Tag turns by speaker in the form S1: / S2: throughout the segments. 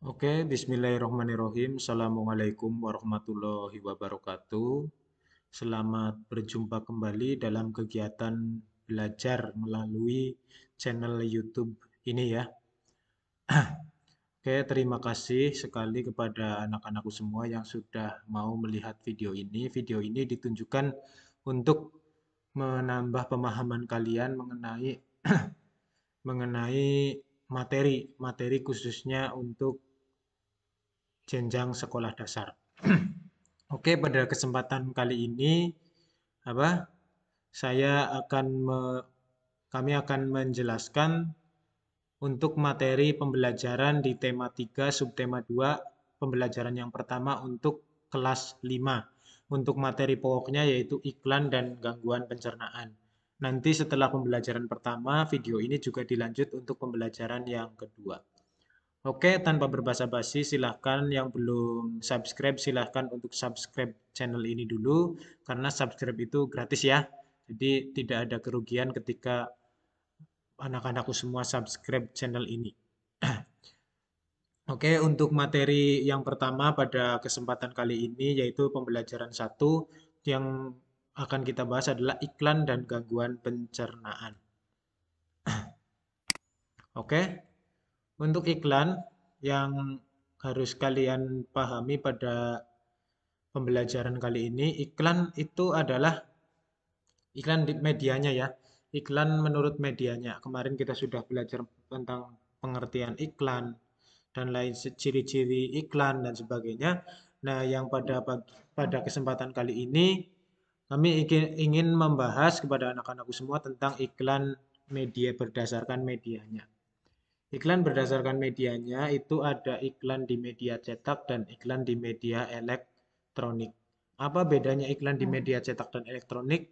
S1: Oke, bismillahirrahmanirrahim. Assalamualaikum warahmatullahi wabarakatuh. Selamat berjumpa kembali dalam kegiatan belajar melalui channel YouTube ini ya. Oke, terima kasih sekali kepada anak-anakku semua yang sudah mau melihat video ini. Video ini ditunjukkan untuk menambah pemahaman kalian mengenai mengenai materi khususnya untuk jenjang sekolah dasar. Oke, pada kesempatan kali ini apa? Saya akan kami akan menjelaskan untuk materi pembelajaran di tema 3 subtema 2 pembelajaran yang pertama untuk kelas 5. Untuk materi pokoknya yaitu iklan dan gangguan pencernaan. Nanti setelah pembelajaran pertama, video ini juga dilanjut untuk pembelajaran yang kedua. Oke, tanpa berbasa-basi, silahkan yang belum subscribe, silahkan untuk subscribe channel ini dulu, karena subscribe itu gratis ya. Jadi tidak ada kerugian ketika anak-anakku semua subscribe channel ini. Oke, untuk materi yang pertama pada kesempatan kali ini yaitu pembelajaran satu yang akan kita bahas adalah iklan dan gangguan pencernaan. Oke, untuk iklan yang harus kalian pahami pada pembelajaran kali ini, iklan itu adalah iklan di medianya ya. Iklan menurut medianya. Kemarin kita sudah belajar tentang pengertian iklan dan lain ciri-ciri iklan dan sebagainya. Nah, yang pada kesempatan kali ini kami ingin membahas kepada anak-anakku semua tentang iklan media berdasarkan medianya. Iklan berdasarkan medianya itu ada iklan di media cetak dan iklan di media elektronik. Apa bedanya iklan di media cetak dan elektronik?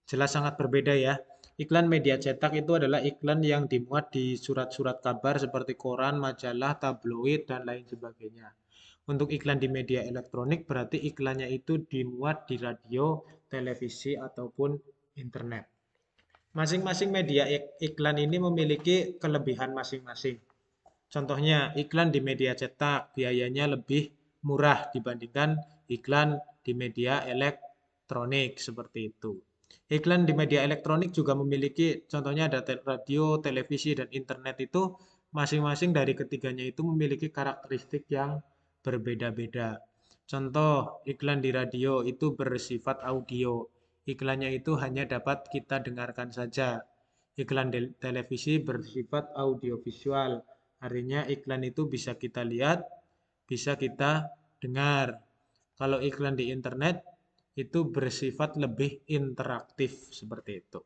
S1: Jelas sangat berbeda ya. Iklan media cetak itu adalah iklan yang dimuat di surat-surat kabar seperti koran, majalah, tabloid, dan lain sebagainya. Untuk iklan di media elektronik berarti iklannya itu dimuat di radio, televisi, ataupun internet. Masing-masing media iklan ini memiliki kelebihan masing-masing. Contohnya, iklan di media cetak biayanya lebih murah dibandingkan iklan di media elektronik seperti itu. Iklan di media elektronik juga memiliki, contohnya ada radio, televisi, dan internet itu masing-masing dari ketiganya itu memiliki karakteristik yang berbeda-beda. Contoh, iklan di radio itu bersifat audio. Iklannya itu hanya dapat kita dengarkan saja. Iklan di televisi bersifat audiovisual. Artinya iklan itu bisa kita lihat, bisa kita dengar. Kalau iklan di internet itu bersifat lebih interaktif seperti itu.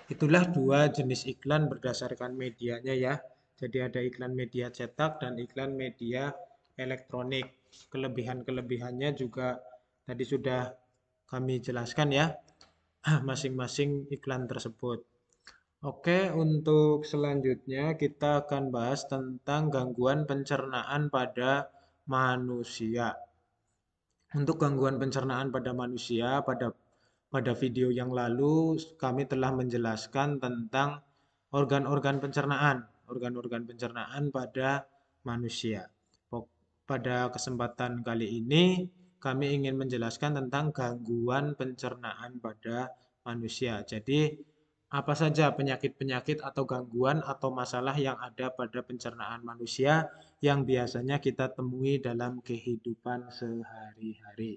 S1: Itulah dua jenis iklan berdasarkan medianya ya. Jadi ada iklan media cetak dan iklan media elektronik. Kelebihan-kelebihannya juga tadi sudah kami jelaskan ya, masing-masing iklan tersebut. Oke, untuk selanjutnya kita akan bahas tentang gangguan pencernaan pada manusia. Untuk gangguan pencernaan pada manusia, pada video yang lalu kami telah menjelaskan tentang organ-organ pencernaan pada manusia. Pada kesempatan kali ini kami ingin menjelaskan tentang gangguan pencernaan pada manusia. Jadi apa saja penyakit-penyakit atau gangguan atau masalah yang ada pada pencernaan manusia yang biasanya kita temui dalam kehidupan sehari-hari.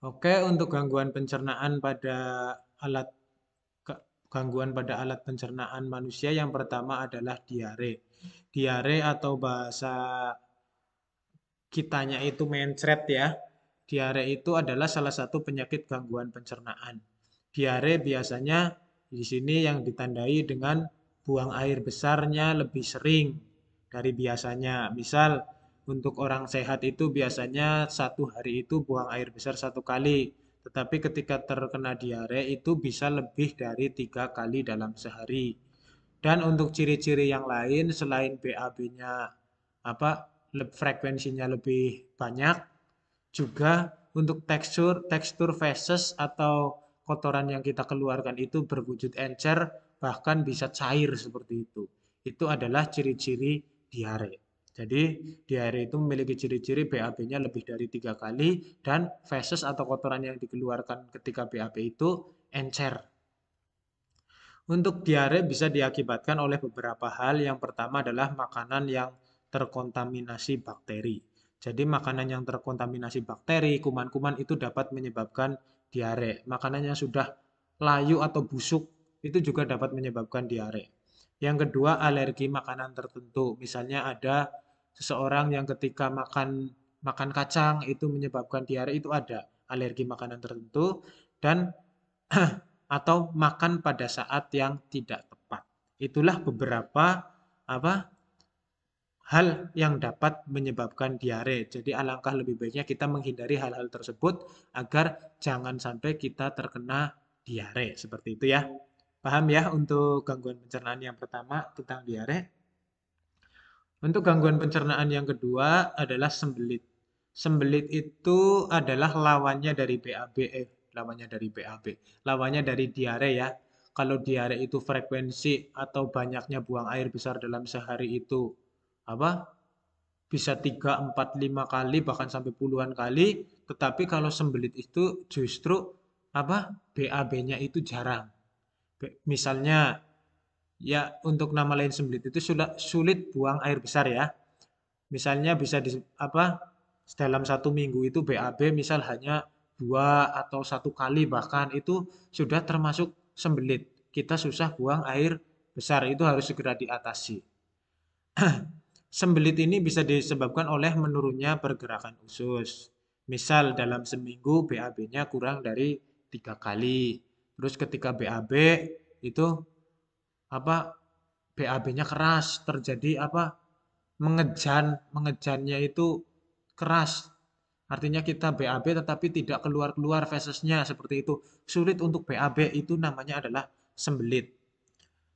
S1: Oke, untuk alat gangguan pada alat pencernaan manusia yang pertama adalah diare. Diare atau bahasa kitanya itu mencret ya. Diare itu adalah salah satu penyakit gangguan pencernaan. Diare biasanya di sini yang ditandai dengan buang air besarnya lebih sering dari biasanya. Misal untuk orang sehat itu biasanya satu hari itu buang air besar satu kali. Tetapi ketika terkena diare itu bisa lebih dari 3 kali dalam sehari. Dan untuk ciri-ciri yang lain selain BAB-nya apa frekuensinya lebih banyak, juga untuk tekstur tekstur feses atau kotoran yang kita keluarkan itu berwujud encer bahkan bisa cair seperti itu. Itu adalah ciri-ciri diare. Jadi diare itu memiliki ciri-ciri BAB-nya lebih dari 3 kali dan feses atau kotoran yang dikeluarkan ketika BAB itu encer. Untuk diare bisa diakibatkan oleh beberapa hal. Yang pertama adalah makanan yang terkontaminasi bakteri. Jadi makanan yang terkontaminasi bakteri, kuman-kuman itu dapat menyebabkan diare. Makanan yang sudah layu atau busuk itu juga dapat menyebabkan diare. Yang kedua, alergi makanan tertentu. Misalnya ada seseorang yang ketika makan makan kacang itu menyebabkan diare, itu ada alergi makanan tertentu. Dan atau makan pada saat yang tidak tepat. Itulah beberapa apa hal yang dapat menyebabkan diare. Jadi alangkah lebih baiknya kita menghindari hal-hal tersebut agar jangan sampai kita terkena diare. Seperti itu ya. Paham ya untuk gangguan pencernaan yang pertama tentang diare? Untuk gangguan pencernaan yang kedua adalah sembelit. Sembelit itu adalah lawannya dari BAB, lawannya dari BAB, lawannya dari diare ya. Kalau diare itu frekuensi atau banyaknya buang air besar dalam sehari itu apa? Bisa 3, 4, 5 kali bahkan sampai puluhan kali, tetapi kalau sembelit itu justru apa? BAB-nya itu jarang. Misalnya ya untuk nama lain sembelit itu sulit buang air besar ya. Misalnya bisa di apa dalam 1 minggu itu BAB misal hanya 2 atau 1 kali bahkan itu sudah termasuk sembelit. Kita susah buang air besar itu harus segera diatasi. Sembelit ini bisa disebabkan oleh menurunnya pergerakan usus. Misal dalam seminggu BAB-nya kurang dari 3 kali. Terus ketika BAB itu apa BAB-nya keras, terjadi apa mengejannya itu keras. Artinya kita BAB tetapi tidak keluar-keluar fesesnya seperti itu. Sulit untuk BAB itu namanya adalah sembelit.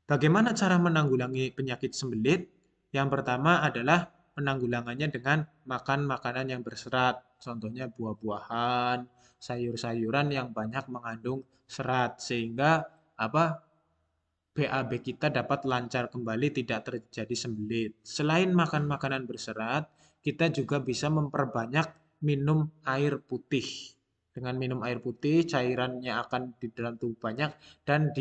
S1: Bagaimana cara menanggulangi penyakit sembelit? Yang pertama adalah penanggulangannya dengan makan makanan yang berserat. Contohnya buah-buahan, sayur-sayuran yang banyak mengandung serat sehingga apa BAB kita dapat lancar kembali, tidak terjadi sembelit. Selain makan makanan berserat, kita juga bisa memperbanyak minum air putih. Dengan minum air putih, cairannya akan di dalam tubuh banyak dan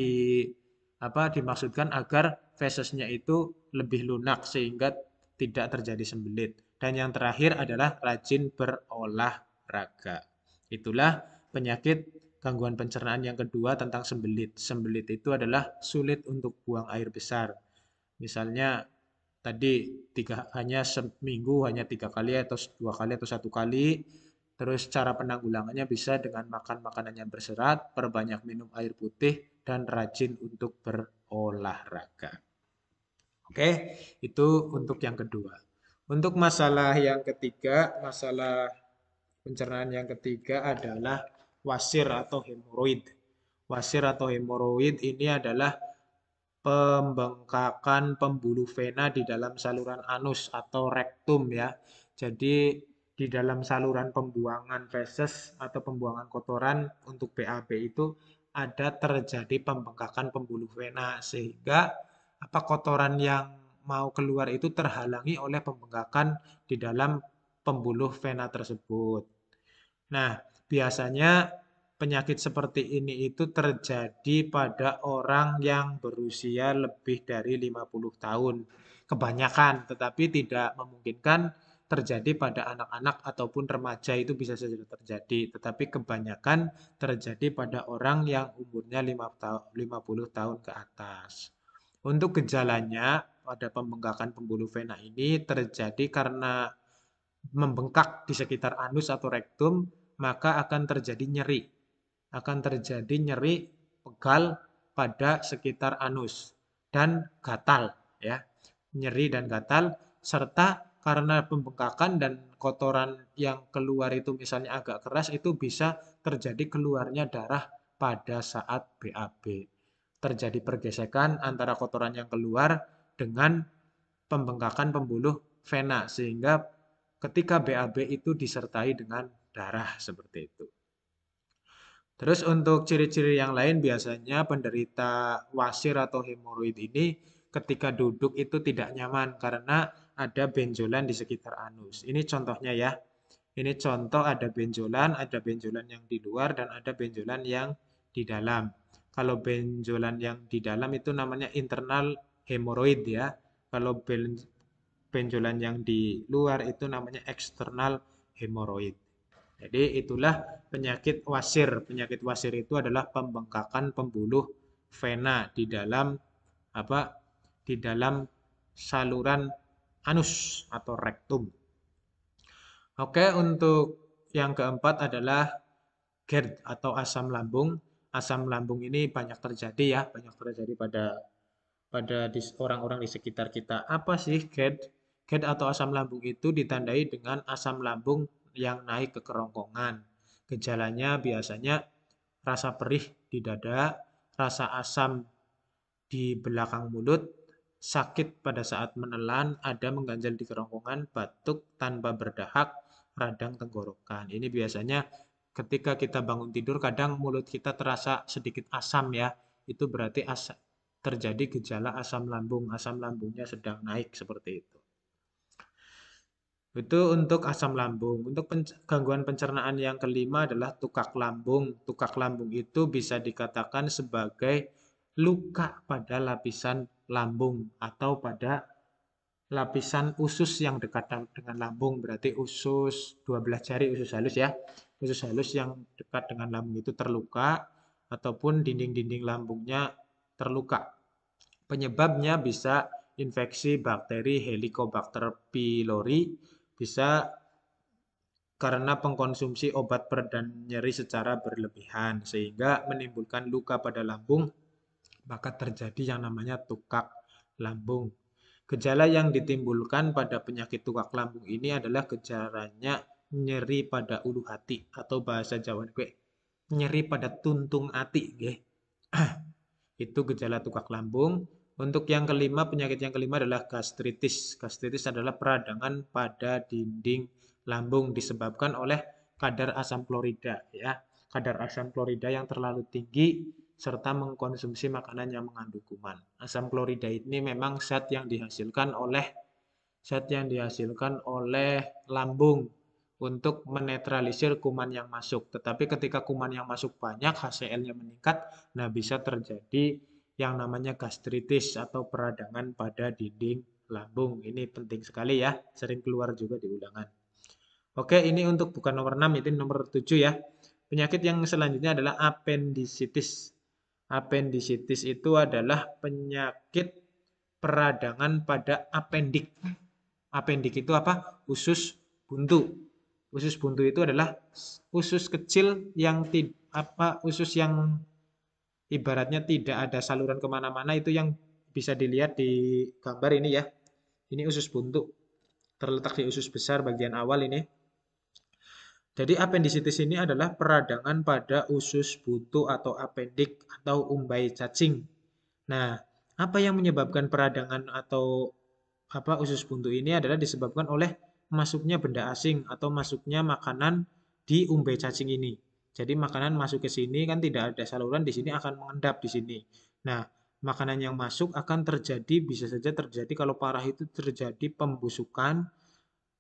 S1: dimaksudkan agar fesesnya itu lebih lunak sehingga tidak terjadi sembelit. Dan yang terakhir adalah rajin berolahraga. Itulah penyakit gangguan pencernaan yang kedua tentang sembelit. Sembelit itu adalah sulit untuk buang air besar. Misalnya tadi hanya seminggu hanya 3 kali atau 2 kali atau 1 kali. Terus cara penanggulangannya bisa dengan makan makanan yang berserat, perbanyak minum air putih, dan rajin untuk berolahraga. Oke, itu untuk yang kedua. Untuk masalah yang ketiga, masalah pencernaan yang ketiga adalah wasir atau hemoroid. Wasir atau hemoroid ini adalah pembengkakan pembuluh vena di dalam saluran anus atau rektum ya. Jadi di dalam saluran pembuangan feses atau pembuangan kotoran untuk BAB itu ada terjadi pembengkakan pembuluh vena sehingga apa kotoran yang mau keluar itu terhalangi oleh pembengkakan di dalam pembuluh vena tersebut. Nah, biasanya penyakit seperti ini itu terjadi pada orang yang berusia lebih dari 50 tahun. Kebanyakan, tetapi tidak memungkinkan terjadi pada anak-anak ataupun remaja itu bisa saja terjadi. Tetapi kebanyakan terjadi pada orang yang umurnya 50 tahun ke atas. Untuk gejalanya pada pembengkakan pembuluh vena ini terjadi karena membengkak di sekitar anus atau rektum, maka akan terjadi nyeri. Akan terjadi nyeri pegal pada sekitar anus dan gatal ya. Nyeri dan gatal serta karena pembengkakan dan kotoran yang keluar itu misalnya agak keras itu bisa terjadi keluarnya darah pada saat BAB. Terjadi pergesekan antara kotoran yang keluar dengan pembengkakan pembuluh vena sehingga ketika BAB itu disertai dengan darah seperti itu. Terus untuk ciri-ciri yang lain biasanya penderita wasir atau hemoroid ini ketika duduk itu tidak nyaman karena ada benjolan di sekitar anus. Ini contohnya ya. Ini contoh ada benjolan yang di luar dan ada benjolan yang di dalam. Kalau benjolan yang di dalam itu namanya internal hemoroid ya. Kalau benjolan yang di luar itu namanya eksternal hemoroid. Jadi itulah penyakit wasir. Penyakit wasir itu adalah pembengkakan pembuluh vena di dalam apa? Di dalam saluran anus atau rektum. Oke, untuk yang keempat adalah GERD atau asam lambung. Asam lambung ini banyak terjadi ya, banyak terjadi pada orang-orang di sekitar kita. Apa sih GERD? GERD atau asam lambung itu ditandai dengan asam lambung yang naik ke kerongkongan. Gejalanya biasanya rasa perih di dada, rasa asam di belakang mulut, sakit pada saat menelan, ada mengganjal di kerongkongan, batuk tanpa berdahak, radang tenggorokan. Ini biasanya ketika kita bangun tidur, kadang mulut kita terasa sedikit asam ya. Itu berarti terjadi gejala asam lambungnya sedang naik seperti itu. Itu untuk asam lambung. Untuk gangguan pencernaan yang kelima adalah tukak lambung. Tukak lambung itu bisa dikatakan sebagai luka pada lapisan lambung atau pada lapisan usus yang dekat dengan lambung. Berarti usus 12 jari, usus halus ya. Usus halus yang dekat dengan lambung itu terluka ataupun dinding-dinding lambungnya terluka. Penyebabnya bisa infeksi bakteri Helicobacter pylori, bisa karena pengkonsumsi obat peredam nyeri secara berlebihan sehingga menimbulkan luka pada lambung, maka terjadi yang namanya tukak lambung. Gejala yang ditimbulkan pada penyakit tukak lambung ini adalah gejalanya nyeri pada ulu hati atau bahasa Jawa nyeri pada tuntung ati nggih. Itu gejala tukak lambung. Untuk yang kelima, penyakit yang kelima adalah gastritis. Gastritis adalah peradangan pada dinding lambung disebabkan oleh kadar asam klorida ya. Kadar asam klorida yang terlalu tinggi serta mengkonsumsi makanan yang mengandung kuman. Asam klorida ini memang zat yang dihasilkan oleh lambung untuk menetralisir kuman yang masuk. Tetapi ketika kuman yang masuk banyak, HCl-nya meningkat, nah bisa terjadi yang namanya gastritis atau peradangan pada dinding lambung. Ini penting sekali ya, sering keluar juga di ulangan. Oke, ini untuk bukan nomor 6, itu nomor 7 ya. Penyakit yang selanjutnya adalah appendicitis. Appendicitis itu adalah penyakit peradangan pada apendik. Apendik itu apa? Usus buntu. Usus buntu itu adalah usus kecil yang usus yang ibaratnya tidak ada saluran kemana-mana, itu yang bisa dilihat di gambar ini ya. Ini usus buntu. Terletak di usus besar bagian awal ini. Jadi appendicitis ini adalah peradangan pada usus buntu atau apendik atau umbai cacing. Nah, apa yang menyebabkan peradangan atau usus buntu ini adalah disebabkan oleh masuknya benda asing atau masuknya makanan di umbai cacing ini. Jadi makanan masuk ke sini kan tidak ada saluran, di sini akan mengendap di sini. Nah, makanan yang masuk akan terjadi, bisa saja terjadi kalau parah itu terjadi pembusukan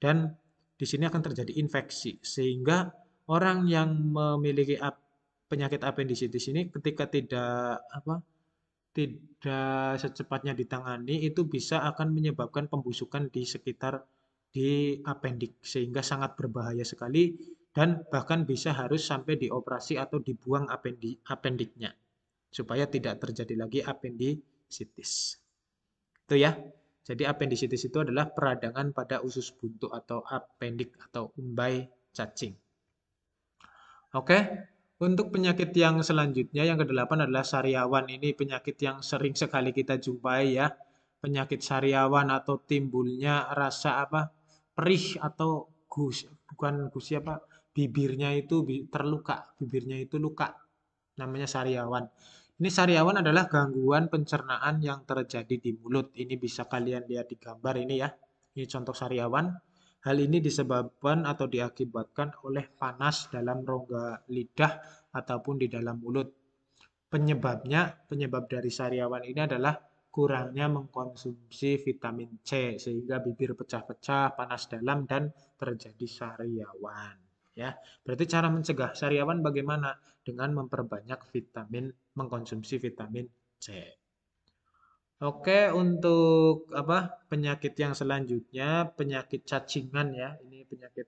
S1: dan di sini akan terjadi infeksi. Sehingga orang yang memiliki penyakit appendicitis ini ketika tidak secepatnya ditangani itu bisa akan menyebabkan pembusukan di sekitar di apendik sehingga sangat berbahaya sekali dan bahkan bisa harus sampai dioperasi atau dibuang apendiknya supaya tidak terjadi lagi appendicitis. Itu ya. Jadi appendicitis itu adalah peradangan pada usus buntu atau apendik atau umbai cacing. Oke, untuk penyakit yang selanjutnya yang kedelapan adalah sariawan. Ini penyakit yang sering sekali kita jumpai ya. Penyakit sariawan atau timbulnya rasa perih atau bukan gusi bibirnya itu terluka, bibirnya itu luka. Namanya sariawan. Ini sariawan adalah gangguan pencernaan yang terjadi di mulut. Ini bisa kalian lihat di gambar ini ya. Ini contoh sariawan. Hal ini disebabkan atau diakibatkan oleh panas dalam rongga lidah ataupun di dalam mulut. Penyebab dari sariawan ini adalah kurangnya mengkonsumsi vitamin C sehingga bibir pecah-pecah, panas dalam dan terjadi sariawan. Ya, berarti cara mencegah sariawan bagaimana? Dengan memperbanyak mengkonsumsi vitamin C. Oke, untuk penyakit yang selanjutnya, penyakit cacingan ya. Ini penyakit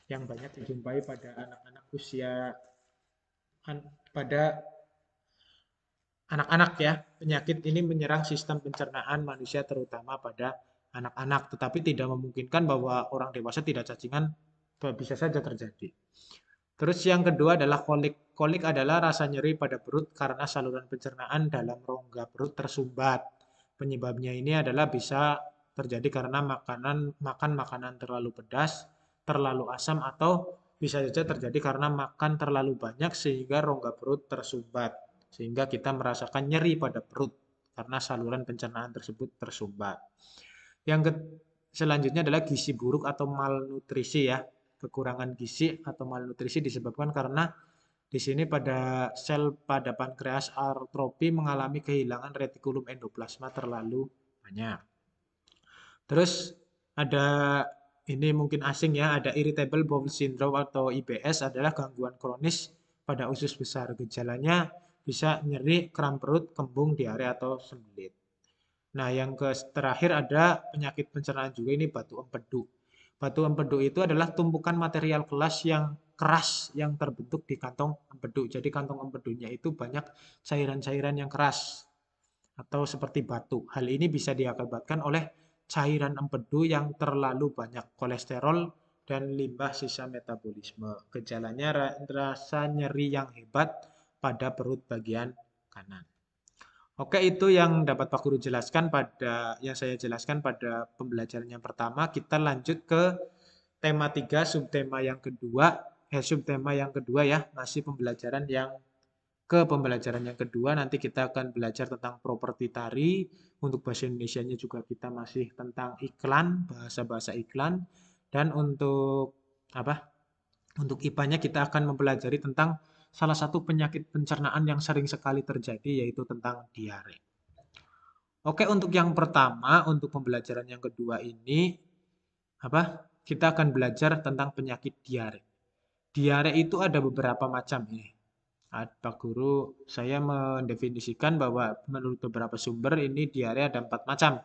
S1: yang banyak dijumpai pada anak-anak pada anak-anak ya. Penyakit ini menyerang sistem pencernaan manusia terutama pada anak-anak, tetapi tidak memungkinkan bahwa orang dewasa tidak cacingan, bisa saja terjadi. Terus yang kedua adalah kolik. Kolik adalah rasa nyeri pada perut karena saluran pencernaan dalam rongga perut tersumbat. Penyebabnya ini adalah bisa terjadi karena makan makanan terlalu pedas, terlalu asam, atau bisa saja terjadi karena makan terlalu banyak sehingga rongga perut tersumbat. Sehingga kita merasakan nyeri pada perut karena saluran pencernaan tersebut tersumbat. Yang selanjutnya adalah gizi buruk atau malnutrisi ya. Kekurangan gizi atau malnutrisi disebabkan karena di sini pada sel pada pankreas atrofi mengalami kehilangan retikulum endoplasma terlalu banyak. Terus ada ini mungkin asing ya, ada irritable bowel syndrome atau IBS adalah gangguan kronis pada usus besar. Gejalanya bisa nyeri, kram perut, kembung, diare atau sembelit. Nah, yang terakhir ada penyakit pencernaan juga ini batu empedu. Batu empedu itu adalah tumpukan material keras yang terbentuk di kantong empedu. Jadi kantong empedunya itu banyak cairan-cairan yang keras atau seperti batu. Hal ini bisa diakibatkan oleh cairan empedu yang terlalu banyak kolesterol dan limbah sisa metabolisme. Gejalanya rasa nyeri yang hebat pada perut bagian kanan. Oke, itu yang dapat Pak Guru jelaskan yang saya jelaskan pada pembelajaran yang pertama. Kita lanjut ke tema 3, subtema yang kedua ya, masih pembelajaran yang kedua. Nanti kita akan belajar tentang properti tari. Untuk bahasa Indonesianya juga kita masih tentang iklan, bahasa-bahasa iklan. Dan apa? Untuk IPA-nya kita akan mempelajari tentang salah satu penyakit pencernaan yang sering sekali terjadi, yaitu tentang diare. Oke, untuk yang pertama, untuk pembelajaran yang kedua ini, kita akan belajar tentang penyakit diare. Diare itu ada beberapa macam ini. Pak Guru, saya mendefinisikan bahwa menurut beberapa sumber ini diare ada 4 macam.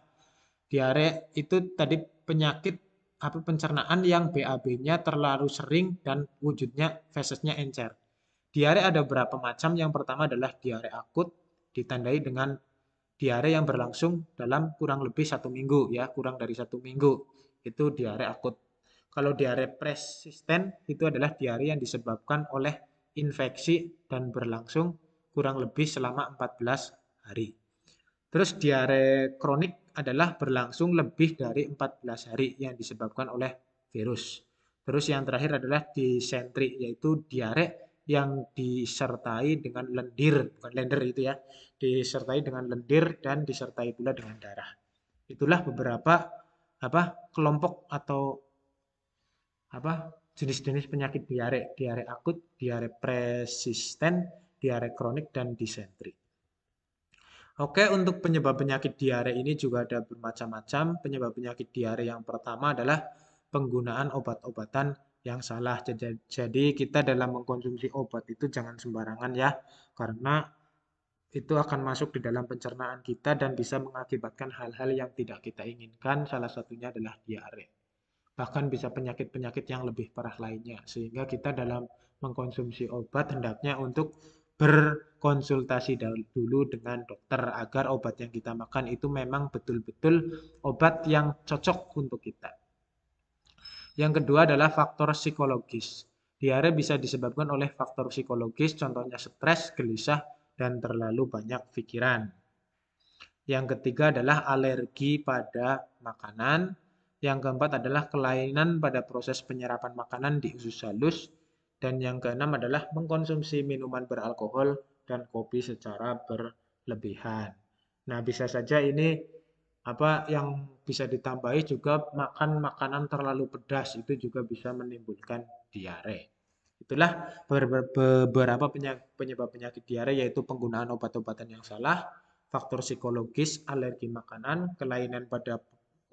S1: Diare itu tadi penyakit pencernaan yang BAB-nya terlalu sering dan wujudnya fesesnya encer. Diare ada beberapa macam. Yang pertama adalah diare akut, ditandai dengan diare yang berlangsung dalam kurang lebih 1 minggu ya, kurang dari 1 minggu. Itu diare akut. Kalau diare persisten itu adalah diare yang disebabkan oleh infeksi dan berlangsung kurang lebih selama 14 hari. Terus diare kronik adalah berlangsung lebih dari 14 hari yang disebabkan oleh virus. Terus yang terakhir adalah disentri, yaitu diare yang disertai dengan lendir, bukan lender itu ya, disertai dengan lendir dan disertai pula dengan darah. Itulah beberapa kelompok atau jenis-jenis penyakit diare, diare akut, diare persisten, diare kronik dan disentri. Oke, untuk penyebab penyakit diare ini juga ada bermacam-macam. Penyebab penyakit diare yang pertama adalah penggunaan obat-obatan yang salah. Jadi kita dalam mengkonsumsi obat itu jangan sembarangan ya, karena itu akan masuk di dalam pencernaan kita dan bisa mengakibatkan hal-hal yang tidak kita inginkan. Salah satunya adalah diare. Bahkan bisa penyakit-penyakit yang lebih parah lainnya. Sehingga kita dalam mengkonsumsi obat hendaknya untuk berkonsultasi dulu dengan dokter agar obat yang kita makan itu memang betul-betul obat yang cocok untuk kita. Yang kedua adalah faktor psikologis. Diare bisa disebabkan oleh faktor psikologis, contohnya stres, gelisah, dan terlalu banyak pikiran. Yang ketiga adalah alergi pada makanan. Yang keempat adalah kelainan pada proses penyerapan makanan di usus halus. Dan yang keenam adalah mengkonsumsi minuman beralkohol dan kopi secara berlebihan. Nah, bisa saja ini yang bisa ditambahi juga makan makanan terlalu pedas itu juga bisa menimbulkan diare. Itulah beberapa penyebab penyakit diare, yaitu penggunaan obat-obatan yang salah, faktor psikologis, alergi makanan, kelainan pada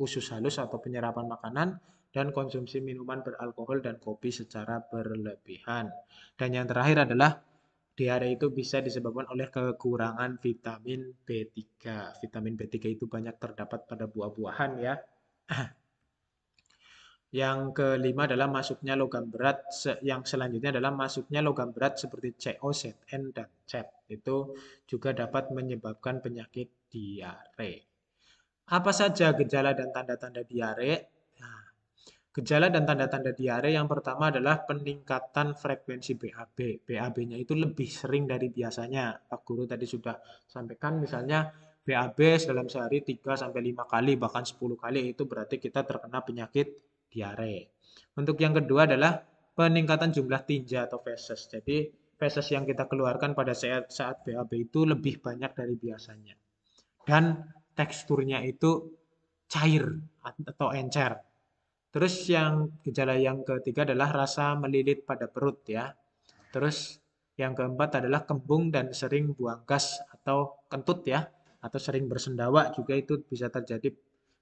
S1: usus halus atau penyerapan makanan, dan konsumsi minuman beralkohol dan kopi secara berlebihan. Dan yang terakhir adalah diare itu bisa disebabkan oleh kekurangan vitamin B3. Vitamin B3 itu banyak terdapat pada buah-buahan ya. Yang kelima adalah masuknya logam berat. Yang selanjutnya adalah masuknya logam berat seperti CO, Zn, dan Z. Itu juga dapat menyebabkan penyakit diare. Apa saja gejala dan tanda-tanda diare? Nah, gejala dan tanda-tanda diare yang pertama adalah peningkatan frekuensi BAB. BAB-nya itu lebih sering dari biasanya. Pak Guru tadi sudah sampaikan misalnya BAB dalam sehari 3 sampai 5 kali bahkan 10 kali itu berarti kita terkena penyakit diare. Untuk yang kedua adalah peningkatan jumlah tinja atau feses. Jadi feses yang kita keluarkan pada saat BAB itu lebih banyak dari biasanya. Dan teksturnya itu cair atau encer. Terus yang gejala yang ketiga adalah rasa melilit pada perut ya. Terus yang keempat adalah kembung dan sering buang gas atau kentut ya, atau sering bersendawa juga itu bisa terjadi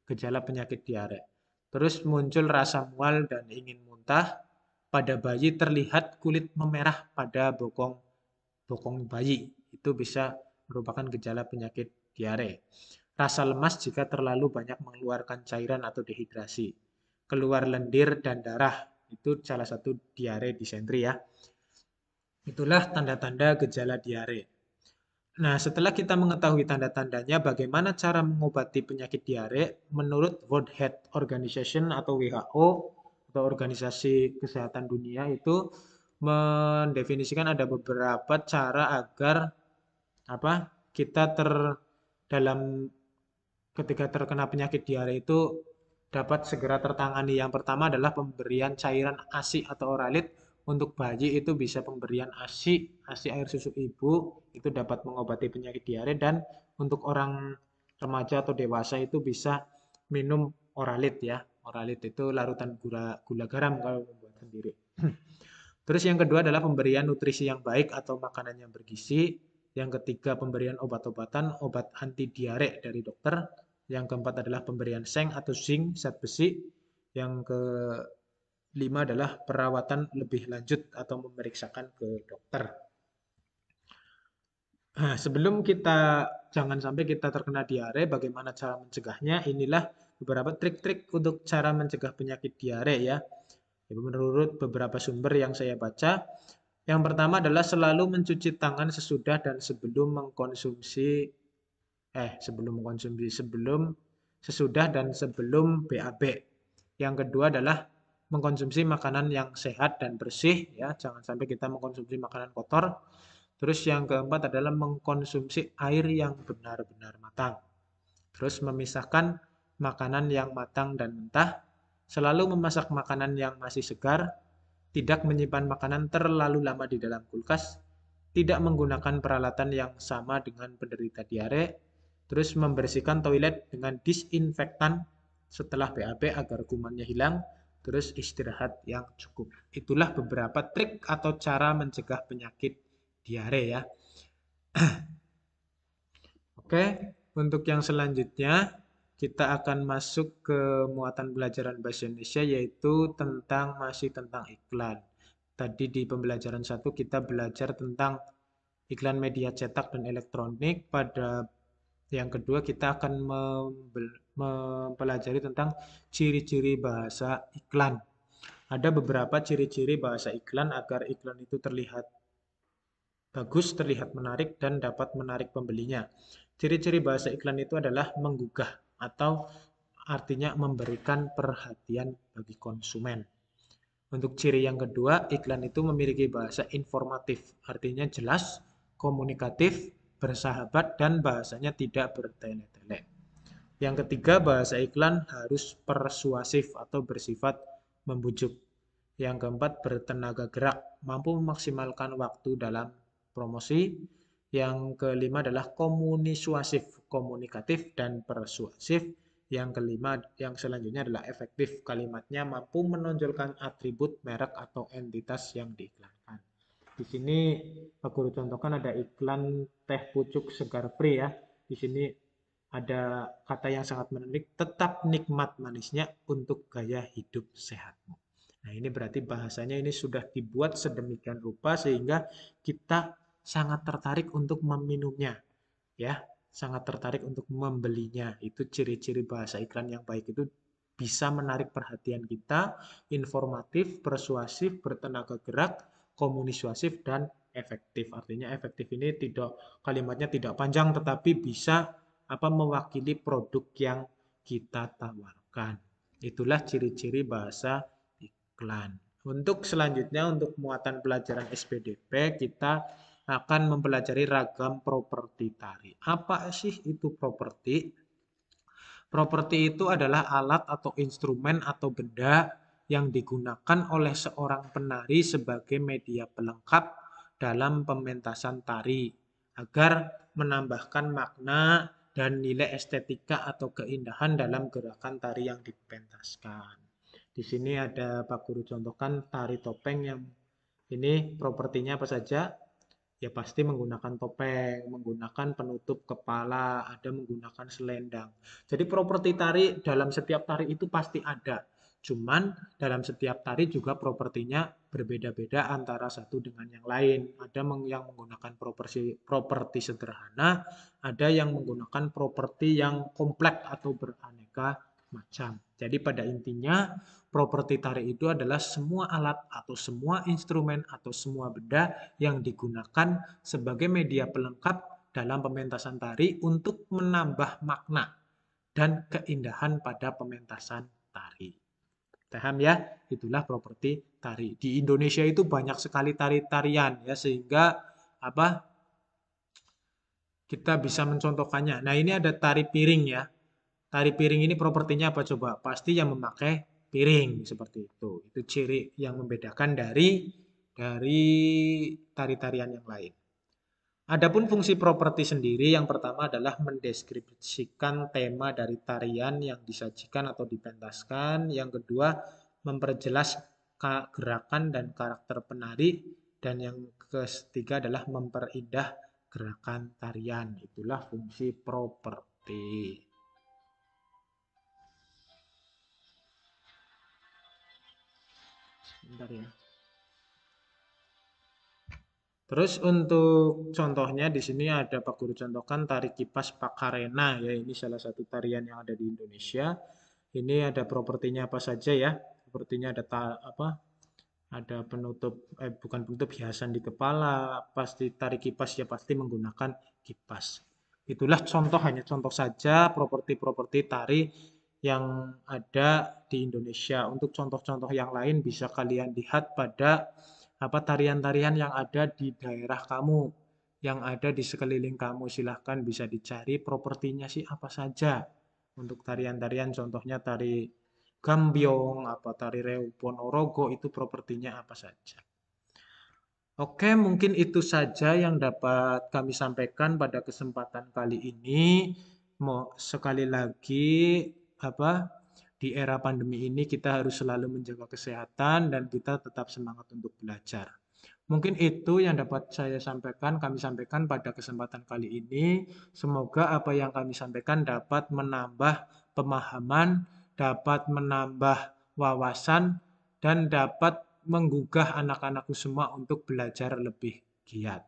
S1: gejala penyakit diare. Terus muncul rasa mual dan ingin muntah. Pada bayi terlihat kulit memerah pada bokong bayi. Itu bisa merupakan gejala penyakit diare. Rasa lemas jika terlalu banyak mengeluarkan cairan atau dehidrasi. Keluar lendir dan darah. Itu salah satu diare disentri ya. Itulah tanda-tanda gejala diare. Nah, setelah kita mengetahui tanda-tandanya, bagaimana cara mengobati penyakit diare? Menurut World Health Organization atau WHO atau Organisasi Kesehatan Dunia itu mendefinisikan ada beberapa cara agar apa kita dalam ketika terkena penyakit diare itu dapat segera tertangani. Yang pertama adalah pemberian cairan ASI atau oralit. Untuk bayi itu bisa pemberian ASI, ASI air susu ibu, itu dapat mengobati penyakit diare. Dan untuk orang remaja atau dewasa itu bisa minum oralit ya. Oralit itu larutan gula garam kalau membuat sendiri. Terus yang kedua adalah pemberian nutrisi yang baik atau makanan yang bergizi. Yang ketiga pemberian obat-obatan, obat anti diare dari dokter. Yang keempat adalah pemberian seng atau zinc, zat besi. Yang kelima adalah perawatan lebih lanjut atau memeriksakan ke dokter. Nah, sebelum kita jangan sampai kita terkena diare, bagaimana cara mencegahnya? Inilah beberapa trik-trik untuk cara mencegah penyakit diare ya. Menurut beberapa sumber yang saya baca, yang pertama adalah selalu mencuci tangan sesudah dan sebelum sesudah dan sebelum BAB. Yang kedua adalah mengkonsumsi makanan yang sehat dan bersih ya, jangan sampai kita mengkonsumsi makanan kotor. Terus yang keempat adalah mengkonsumsi air yang benar-benar matang. Terus memisahkan makanan yang matang dan mentah, selalu memasak makanan yang masih segar, tidak menyimpan makanan terlalu lama di dalam kulkas, tidak menggunakan peralatan yang sama dengan penderita diare, terus membersihkan toilet dengan disinfektan setelah BAB agar kumannya hilang, terus istirahat yang cukup. Itulah beberapa trik atau cara mencegah penyakit diare ya. Oke, untuk yang selanjutnya kita akan masuk ke muatan pelajaran bahasa Indonesia yaitu masih tentang iklan. Tadi di pembelajaran 1 kita belajar tentang iklan media cetak dan elektronik. Pada yang kedua kita akan mempelajari tentang ciri-ciri bahasa iklan. Ada beberapa ciri-ciri bahasa iklan agar iklan itu terlihat bagus, terlihat menarik, dan dapat menarik pembelinya. Ciri-ciri bahasa iklan itu adalah menggugah atau artinya memberikan perhatian bagi konsumen. Untuk ciri yang kedua, iklan itu memiliki bahasa informatif, artinya jelas, komunikatif, bersahabat, dan bahasanya tidak bertele-tele. Yang ketiga, bahasa iklan harus persuasif atau bersifat membujuk. Yang keempat, bertenaga gerak, mampu memaksimalkan waktu dalam promosi. Yang kelima adalah komunisuasif, komunikatif dan persuasif. Yang kelima, yang selanjutnya adalah efektif. Kalimatnya mampu menonjolkan atribut, merek, atau entitas yang diiklankan. Di sini Pak Guru contohkan ada iklan teh pucuk segar free ya. Di sini ada kata yang sangat menarik, tetap nikmat manisnya untuk gaya hidup sehatmu. Nah, ini berarti bahasanya ini sudah dibuat sedemikian rupa sehingga kita sangat tertarik untuk meminumnya, ya, sangat tertarik untuk membelinya. Itu ciri-ciri bahasa iklan yang baik itu bisa menarik perhatian kita, informatif, persuasif, bertenaga gerak, komunikatif dan efektif. Artinya efektif ini tidak kalimatnya tidak panjang tetapi bisa mewakili produk yang kita tawarkan. Itulah ciri-ciri bahasa iklan. Untuk selanjutnya, untuk muatan pelajaran SPDP, kita akan mempelajari ragam properti tari. Apa sih itu properti? Properti itu adalah alat atau instrumen atau benda yang digunakan oleh seorang penari sebagai media pelengkap dalam pementasan tari agar menambahkan makna dan nilai estetika atau keindahan dalam gerakan tari yang dipentaskan. Di sini ada Pak Guru contohkan tari topeng yang ini propertinya apa saja? Ya pasti menggunakan topeng, menggunakan penutup kepala, ada menggunakan selendang. Jadi properti tari dalam setiap tari itu pasti ada. Cuman dalam setiap tari juga propertinya berbeda-beda antara satu dengan yang lain. Ada yang menggunakan properti sederhana, ada yang menggunakan properti yang kompleks atau beraneka macam. Jadi pada intinya properti tari itu adalah semua alat atau semua instrumen atau semua benda yang digunakan sebagai media pelengkap dalam pementasan tari untuk menambah makna dan keindahan pada pementasan tari. Paham ya? Itulah properti tari. Di Indonesia itu banyak sekali tari-tarian ya sehingga apa? Kita bisa mencontohkannya. Nah, ini ada tari piring ya. Tari piring ini propertinya apa coba? Pasti yang memakai piring seperti itu. Itu ciri yang membedakan dari tari-tarian yang lain. Adapun fungsi properti sendiri yang pertama adalah mendeskripsikan tema dari tarian yang disajikan atau dipentaskan. Yang kedua, memperjelas gerakan dan karakter penari. Dan yang ketiga adalah memperindah gerakan tarian. Itulah fungsi properti. Bentar ya. Terus untuk contohnya di sini ada Pak Guru contohkan tari kipas Pakarena ya, ini salah satu tarian yang ada di Indonesia. Ini ada propertinya apa saja ya? Propertinya ada Ada penutup bukan penutup hiasan di kepala, pasti tari kipas ya pasti menggunakan kipas. Itulah contoh, hanya contoh saja properti-properti tari yang ada di Indonesia. Untuk contoh-contoh yang lain bisa kalian lihat pada tarian-tarian yang ada di daerah kamu, yang ada di sekeliling kamu. Silahkan bisa dicari propertinya sih apa saja. Untuk tarian-tarian contohnya tari Gambyong, tari Reog Ponorogo itu propertinya apa saja. Oke, mungkin itu saja yang dapat kami sampaikan pada kesempatan kali ini. Mau sekali lagi apa di era pandemi ini kita harus selalu menjaga kesehatan dan kita tetap semangat untuk belajar. Mungkin itu yang dapat kami sampaikan pada kesempatan kali ini. Semoga apa yang kami sampaikan dapat menambah pemahaman, dapat menambah wawasan, dan dapat menggugah anak-anakku semua untuk belajar lebih giat.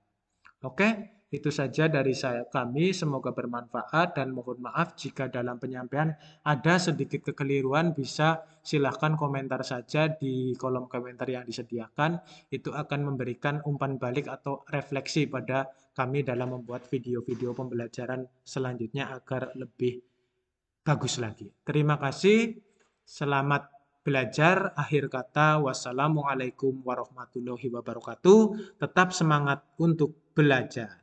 S1: Oke, itu saja dari kami. Semoga bermanfaat dan mohon maaf jika dalam penyampaian ada sedikit kekeliruan. Bisa silahkan komentar saja di kolom komentar yang disediakan. Itu akan memberikan umpan balik atau refleksi pada kami dalam membuat video-video pembelajaran selanjutnya agar lebih bagus lagi. Terima kasih. Selamat belajar. Akhir kata, wassalamualaikum warahmatullahi wabarakatuh. Tetap semangat untuk belajar.